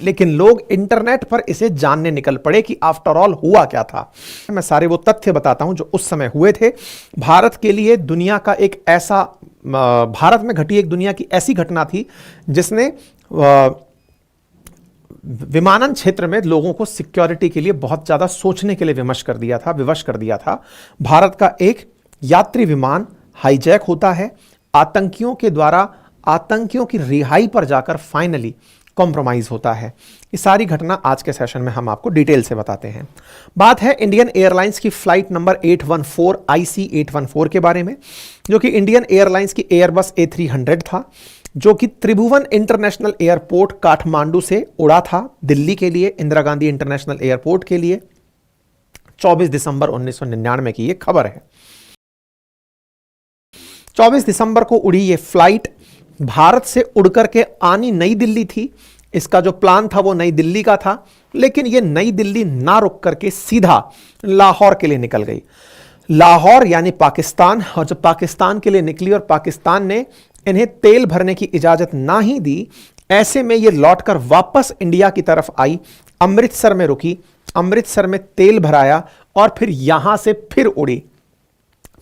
लेकिन लोग इंटरनेट पर इसे जानने निकल पड़े कि आफ्टर ऑल हुआ क्या था। मैं सारे वो तथ्य बताता हूं जो उस समय हुए थे। भारत के लिए दुनिया का एक ऐसा, भारत में घटी एक दुनिया की ऐसी घटना थी जिसने विमानन क्षेत्र में लोगों को सिक्योरिटी के लिए बहुत ज्यादा सोचने के लिए विवश कर दिया था। भारत का एक यात्री विमान हाईजैक होता है, आतंकियों के द्वारा आतंकियों की रिहाई पर जाकर फाइनली कॉम्प्रोमाइज होता है। ये सारी घटना आज के सेशन में हम आपको डिटेल से बताते हैं। बात है इंडियन एयरलाइंस की फ्लाइट नंबर 814 IC 814 के बारे में, जो कि इंडियन एयरलाइंस की एयरबस A300 था, जो कि त्रिभुवन इंटरनेशनल एयरपोर्ट काठमांडू से उड़ा था दिल्ली के लिए, इंदिरा गांधी इंटरनेशनल एयरपोर्ट के लिए। 24 दिसंबर 1999 की यह खबर है। 24 दिसंबर को उड़ी यह फ्लाइट भारत से उड़कर के आनी नई दिल्ली थी। इसका जो प्लान था वो नई दिल्ली का था, लेकिन यह नई दिल्ली ना रुक करके सीधा लाहौर के लिए निकल गई। लाहौर यानी पाकिस्तान, और जब पाकिस्तान के लिए निकली और पाकिस्तान ने इन्हें तेल भरने की इजाजत ना ही दी, ऐसे में ये लौटकर वापस इंडिया की तरफ आई, अमृतसर में रुकी, अमृतसर में तेल भराया और फिर यहां से फिर उड़ी।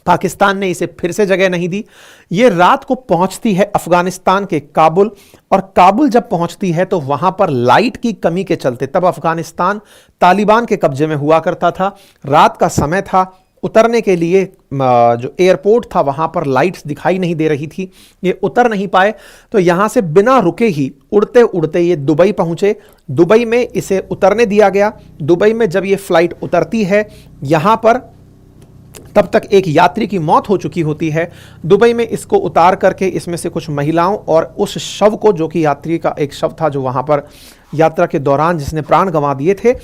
पाकिस्तान ने इसे फिर से जगह नहीं दी। यह रात को पहुंचती है अफगानिस्तान के काबुल, और काबुल जब पहुंचती है तो वहां पर लाइट की कमी के चलते, तब अफगानिस्तान तालिबान के कब्जे में हुआ करता था, रात का समय था, उतरने के लिए जो एयरपोर्ट था वहां पर लाइट्स दिखाई नहीं दे रही थी, ये उतर नहीं पाए। तो यहां से बिना रुके ही उड़ते उड़ते ये दुबई पहुंचे। दुबई में इसे उतरने दिया गया। दुबई में जब ये फ्लाइट उतरती है, यहां पर तब तक एक यात्री की मौत हो चुकी होती है। दुबई में इसको उतार करके इसमें से कुछ महिलाओं और उस शव को, जो कि यात्री का एक शव था जो वहां पर यात्रा के दौरान जिसने प्राण गंवा दिए थे,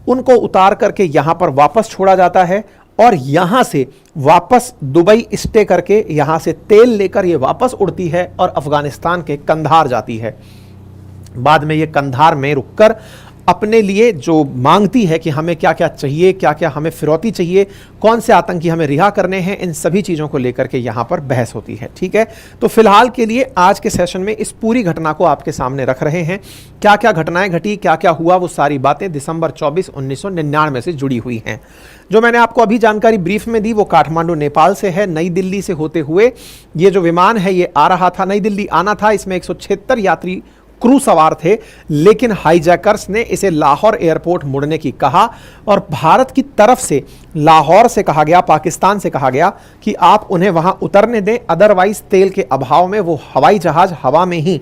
उनको उतार करके यहां पर वापस छोड़ा जाता है और यहां से वापस दुबई स्टे करके यहां से तेल लेकर ये वापस उड़ती है और अफगानिस्तान के कंधार जाती है। बाद में ये कंधार में रुककर अपने लिए जो मांगती है कि हमें क्या क्या चाहिए, क्या क्या हमें फिरौती चाहिए, कौन से आतंकी हमें रिहा करने हैं, इन सभी चीज़ों को लेकर के यहाँ पर बहस होती है। ठीक है, तो फिलहाल के लिए आज के सेशन में इस पूरी घटना को आपके सामने रख रहे हैं। क्या क्या घटनाएं घटी, क्या क्या हुआ, वो सारी बातें दिसंबर 24, 1999 से जुड़ी हुई हैं। जो मैंने आपको अभी जानकारी ब्रीफ में दी वो काठमांडू नेपाल से है। नई दिल्ली से होते हुए ये जो विमान है ये आ रहा था, नई दिल्ली आना था। इसमें 176 यात्री क्रू सवार थे, लेकिन हाईजैकर्स ने इसे लाहौर एयरपोर्ट मुड़ने की कहा और भारत की तरफ से लाहौर से कहा गया, पाकिस्तान से कहा गया कि आप उन्हें वहां उतरने दें, अदरवाइज तेल के अभाव में वो हवाई जहाज हवा में ही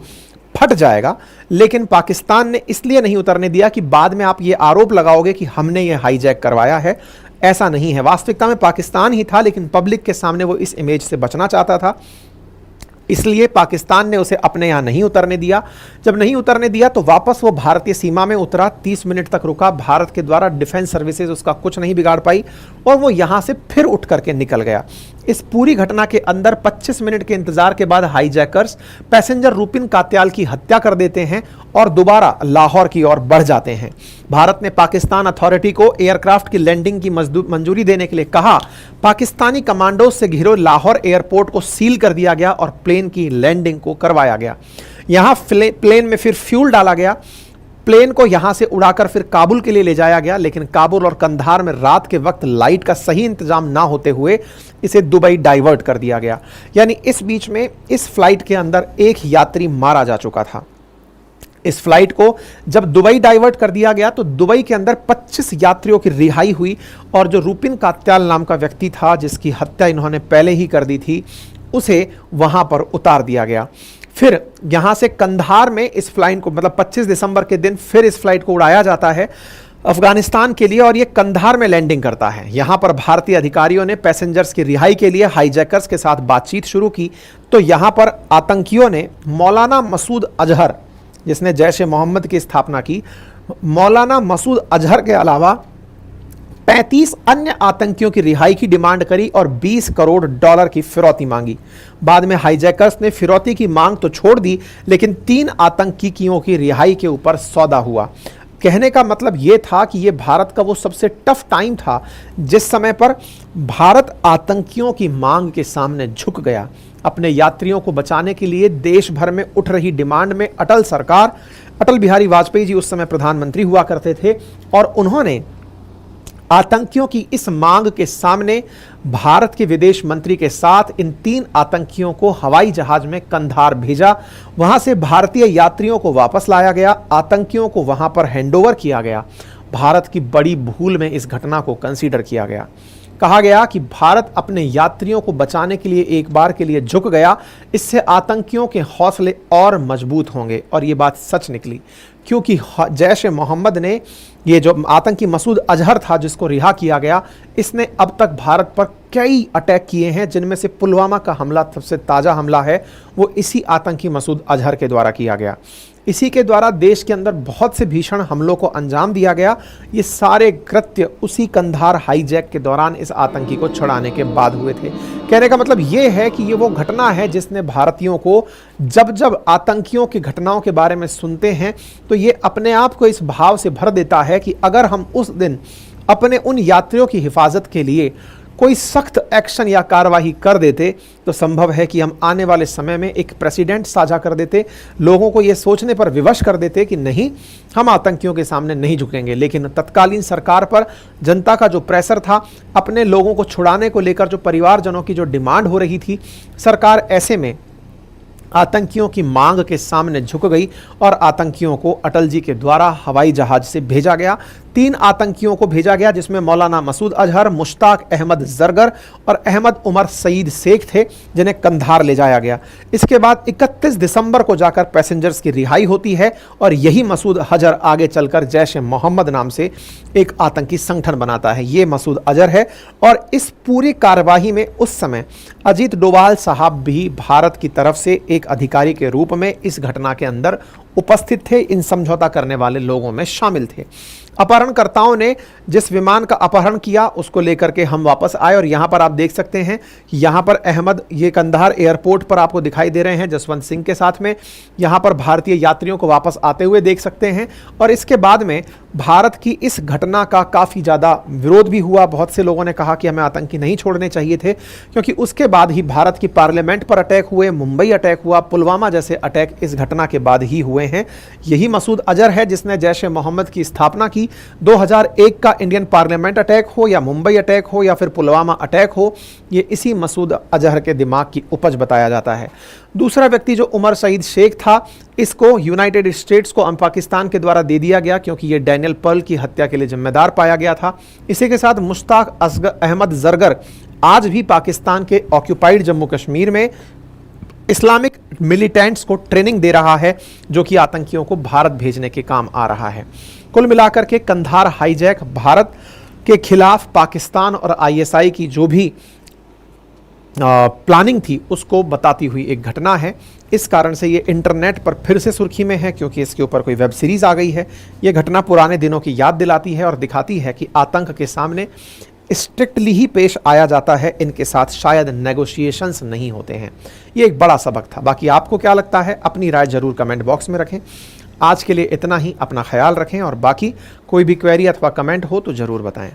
फट जाएगा। लेकिन पाकिस्तान ने इसलिए नहीं उतरने दिया कि बाद में आप ये आरोप लगाओगे कि हमने ये हाईजैक करवाया है। ऐसा नहीं है, वास्तविकता में पाकिस्तान ही था, लेकिन पब्लिक के सामने वो इस इमेज से बचना चाहता था, इसलिए पाकिस्तान ने उसे अपने यहाँ नहीं उतरने दिया। जब नहीं उतरने दिया तो वापस वो भारतीय सीमा में उतरा, 30 मिनट तक रुका। भारत के द्वारा डिफेंस सर्विसेज उसका कुछ नहीं बिगाड़ पाई और वो यहाँ से फिर उठ करके निकल गया। इस पूरी घटना के अंदर 25 मिनट के इंतजार के बाद हाईजैकर्स पैसेंजर रूपिन कात्याल की हत्या कर देते हैं और दोबारा लाहौर की ओर बढ़ जाते हैं। भारत ने पाकिस्तान अथॉरिटी को एयरक्राफ्ट की लैंडिंग की मंजूरी देने के लिए कहा। पाकिस्तानी कमांडोज से घिरे लाहौर एयरपोर्ट को सील कर दिया गया और प्लेन की लैंडिंग को करवाया गया। यहां प्लेन में फिर फ्यूल डाला गया। प्लेन को यहां से उड़ाकर फिर काबुल के लिए ले जाया गया, लेकिन काबुल और कंधार में रात के वक्त लाइट का सही इंतजाम ना होते हुए इसे दुबई डाइवर्ट कर दिया गया। यानी इस बीच में इस फ्लाइट के अंदर एक यात्री मारा जा चुका था। इस फ्लाइट को जब दुबई डाइवर्ट कर दिया गया तो दुबई के अंदर 25 यात्रियों की रिहाई हुई और जो रूपिन कात्याल नाम का व्यक्ति था जिसकी हत्या इन्होंने पहले ही कर दी थी, उसे वहां पर उतार दिया गया। फिर यहां से कंधार में इस फ्लाइट को, मतलब 25 दिसंबर के दिन फिर इस फ्लाइट को उड़ाया जाता है अफगानिस्तान के लिए और ये कंधार में लैंडिंग करता है। यहां पर भारतीय अधिकारियों ने पैसेंजर्स की रिहाई के लिए हाईजैकर्स के साथ बातचीत शुरू की तो यहां पर आतंकियों ने मौलाना मसूद अजहर, जिसने जैश ए मोहम्मद की स्थापना की, मौलाना मसूद अजहर के अलावा 35 अन्य आतंकियों की रिहाई की डिमांड करी और $20 करोड़ की फिरौती मांगी। बाद में हाईजैकर्स ने फिरौती की मांग तो छोड़ दी, लेकिन 3 आतंकियों की रिहाई के ऊपर सौदा हुआ। कहने का मतलब यह था कि यह भारत का वो सबसे टफ टाइम था जिस समय पर भारत आतंकियों की मांग के सामने झुक गया। अपने यात्रियों को बचाने के लिए देश भर में उठ रही डिमांड में अटल सरकार अटल बिहारी वाजपेयी जी उस समय प्रधानमंत्री हुआ करते थे और उन्होंने आतंकियों की इस मांग के सामने भारत के विदेश मंत्री के साथ इन 3 आतंकियों को हवाई जहाज में कंधार भेजा। वहां से भारतीय यात्रियों को वापस लाया गया, आतंकियों को वहां पर हैंडओवर किया गया। भारत की बड़ी भूल में इस घटना को कंसीडर किया गया। कहा गया कि भारत अपने यात्रियों को बचाने के लिए एक बार के लिए झुक गया, इससे आतंकियों के हौसले और मजबूत होंगे। और ये बात सच निकली, क्योंकि जैश ए मोहम्मद ने, ये जो आतंकी मसूद अजहर था जिसको रिहा किया गया, इसने अब तक भारत पर कई अटैक किए हैं, जिनमें से पुलवामा का हमला सबसे ताज़ा हमला है, वो इसी आतंकी मसूद अजहर के द्वारा किया गया। इसी के द्वारा देश के अंदर बहुत से भीषण हमलों को अंजाम दिया गया। ये सारे कृत्य उसी कंधार हाईजैक के दौरान इस आतंकी को छुड़ाने के बाद हुए थे। कहने का मतलब ये है कि ये वो घटना है जिसने भारतीयों को, जब जब आतंकियों की घटनाओं के बारे में सुनते हैं तो ये अपने आप को इस भाव से भर देता है कि अगर हम उस दिन अपने उन यात्रियों की हिफाजत के लिए कोई सख्त एक्शन या कार्रवाई कर देते तो संभव है कि हम आने वाले समय में एक प्रेसिडेंट साझा कर देते, लोगों को यह सोचने पर विवश कर देते कि नहीं, हम आतंकियों के सामने नहीं झुकेंगे। लेकिन तत्कालीन सरकार पर जनता का जो प्रेशर था, अपने लोगों को छुड़ाने को लेकर जो परिवारजनों की जो डिमांड हो रही थी, सरकार ऐसे में आतंकियों की मांग के सामने झुक गई और आतंकियों को अटल जी के द्वारा हवाई जहाज से भेजा गया। 3 आतंकियों को भेजा गया, जिसमें मौलाना मसूद अजहर, मुश्ताक अहमद जरगर और अहमद उमर सईद शेख थे, जिन्हें कंधार ले जाया गया। इसके बाद 31 दिसंबर को जाकर पैसेंजर्स की रिहाई होती है और यही मसूद अजहर आगे चलकर जैश ए मोहम्मद नाम से एक आतंकी संगठन बनाता है। ये मसूद अजहर है और इस पूरी कार्यवाही में उस समय अजीत डोभाल साहब भी भारत की तरफ से एक अधिकारी के रूप में इस घटना के अंदर उपस्थित थे, इन समझौता करने वाले लोगों में शामिल थे। अपहरणकर्ताओं ने जिस विमान का अपहरण किया उसको लेकर के हम वापस आए और यहाँ पर आप देख सकते हैं, यहाँ पर अहमद, ये कंधार एयरपोर्ट पर आपको दिखाई दे रहे हैं जसवंत सिंह के साथ में, यहाँ पर भारतीय यात्रियों को वापस आते हुए देख सकते हैं। और इसके बाद में भारत की इस घटना का काफ़ी ज़्यादा विरोध भी हुआ। बहुत से लोगों ने कहा कि हमें आतंकी नहीं छोड़ने चाहिए थे, क्योंकि उसके बाद ही भारत की पार्लियामेंट पर अटैक हुए, मुंबई अटैक हुआ, पुलवामा जैसे अटैक इस घटना के बाद ही हुए हैं। यही मसूद अजहर है जिसने जैश ए मोहम्मद की स्थापना की। 2001 का इंडियन पार्लियामेंट अटैक हो या मुंबई अटैक हो या फिर पुलवामा अटैक हो, ये इसी मसूद अजहर के दिमाग की उपज बताया जाता है। दूसरा व्यक्ति जो उमर सईद शेख था, इसको यूनाइटेड स्टेट्स को पाकिस्तान के द्वारा दे दिया गया, क्योंकि ये डैनियल पर्ल की हत्या के लिए जिम्मेदार पाया गया था। इसी के साथ मुश्ताक अहमद जरगर आज भी पाकिस्तान के ऑक्यूपाइड जम्मू कश्मीर में इस्लामिक मिलिटेंट्स को ट्रेनिंग दे रहा है, जो कि आतंकियों को भारत भेजने के काम आ रहा है। कुल मिलाकर के कंधार हाईजैक भारत के खिलाफ पाकिस्तान और आईएसआई की जो भी प्लानिंग थी उसको बताती हुई एक घटना है। इस कारण से ये इंटरनेट पर फिर से सुर्खी में है, क्योंकि इसके ऊपर कोई वेब सीरीज़ आ गई है। ये घटना पुराने दिनों की याद दिलाती है और दिखाती है कि आतंक के सामने स्ट्रिक्टली ही पेश आया जाता है, इनके साथ शायद नेगोशिएशंस नहीं होते हैं। ये एक बड़ा सबक था। बाकी आपको क्या लगता है, अपनी राय जरूर कमेंट बॉक्स में रखें। आज के लिए इतना ही, अपना ख्याल रखें और बाकी कोई भी क्वेरी अथवा कमेंट हो तो ज़रूर बताएं।